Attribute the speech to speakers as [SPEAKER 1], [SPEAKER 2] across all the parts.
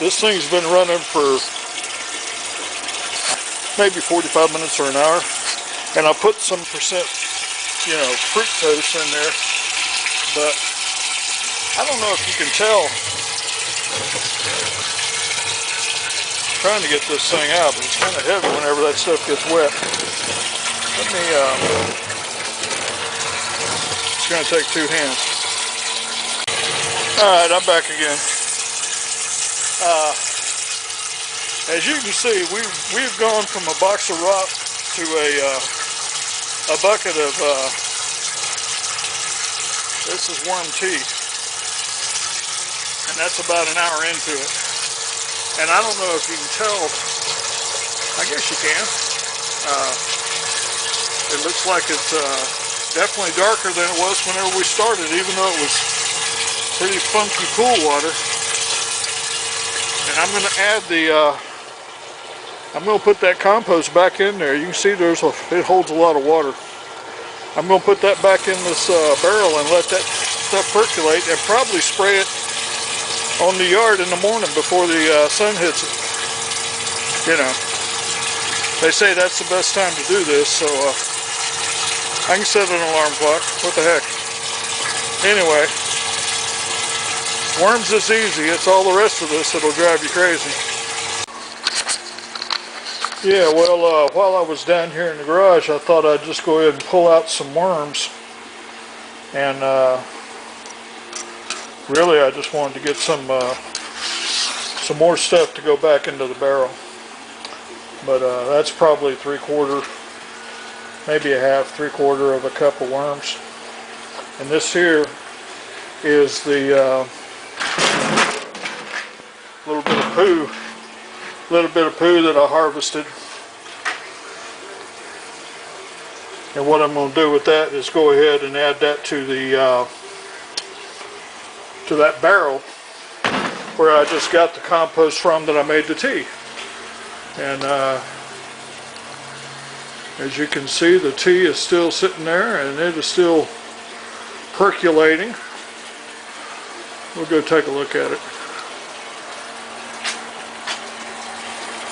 [SPEAKER 1] This thing's been running for maybe 45 minutes or an hour, and I put some percent, you know, fructose in there, but I don't know if you can tell. I'm trying to get this thing out, but it's kind of heavy whenever that stuff gets wet. Let me, it's going to take two hands. Alright, I'm back again. As you can see, we've gone from a box of rock to a bucket of, this is worm tea. And that's about an hour into it. And I don't know if you can tell, I guess you can. It looks like it's definitely darker than it was whenever we started, even though it was pretty funky pool water. And I'm going to add the, I'm going to put that compost back in there. You can see it holds a lot of water. I'm going to put that back in this barrel and let that stuff percolate, and probably spray it on the yard in the morning before the sun hits it. You know, they say that's the best time to do this, so I can set an alarm clock. What the heck? Anyway, worms is easy. It's all the rest of this that'll drive you crazy. Yeah, well, while I was down here in the garage, I thought I'd just go ahead and pull out some worms. And really, I just wanted to get some more stuff to go back into the barrel. But that's probably 3/4, maybe a half, 3/4 of a cup of worms. And this here is the little bit of poo that I harvested. And what I'm going to do with that is go ahead and add that to the to that barrel where I just got the compost from that I made the tea. And as you can see, the tea is still sitting there and it is still percolating. We'll go take a look at it.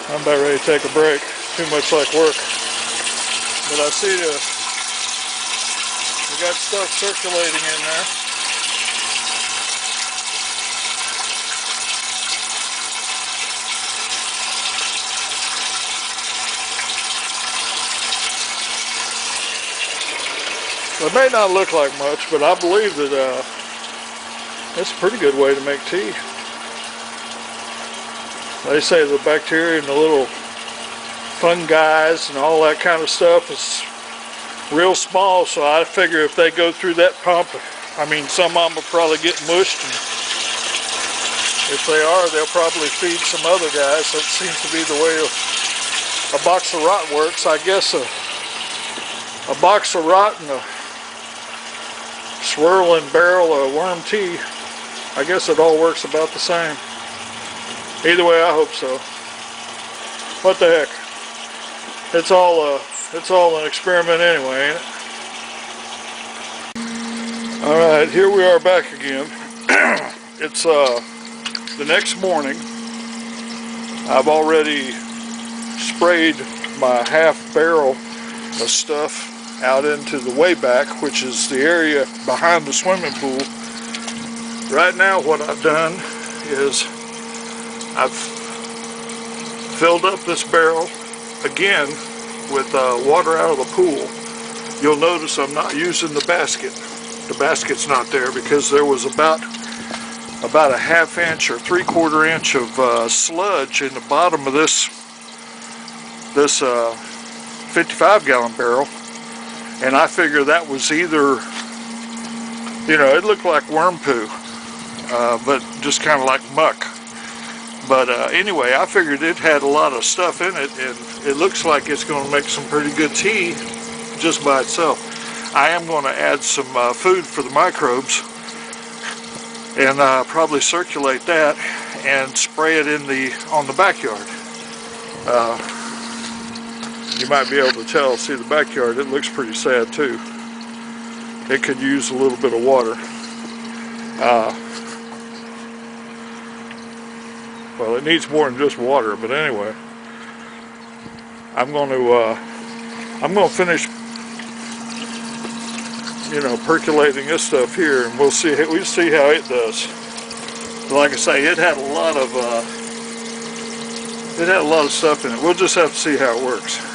[SPEAKER 1] I'm about ready to take a break. Too much like work. But I see we got stuff circulating in there. It may not look like much, but I believe that it's a pretty good way to make tea. They say the bacteria and the little fungi and all that kind of stuff is real small, so I figure if they go through that pump, I mean, some of them will probably get mushed, and if they are, they'll probably feed some other guys. That seems to be the way a box of rot works. I guess a box of rot and a swirling barrel of worm tea, I guess it all works about the same. Either way, I hope so. What the heck? It's all an experiment anyway, ain't it? Alright, here we are back again. It's the next morning. I've already sprayed my half barrel of stuff out into the way back, which is the area behind the swimming pool. Right now what I've done is I've filled up this barrel again with water out of the pool. You'll notice I'm not using the basket. The basket's not there because there was about a ½ inch or 3/4 inch of sludge in the bottom of this 55-gallon barrel, and I figure that was either, you know, it looked like worm poo, but just kind of like muck. But anyway, I figured it had a lot of stuff in it, and it looks like it's going to make some pretty good tea just by itself. I am going to add some food for the microbes, and probably circulate that and spray it on the backyard. You might be able to tell, see the backyard, it looks pretty sad too. It could use a little bit of water. Well, it needs more than just water, but anyway, I'm going to finish, percolating this stuff here, and we'll see how it does. Like I say, it had a lot of stuff in it. We'll just have to see how it works.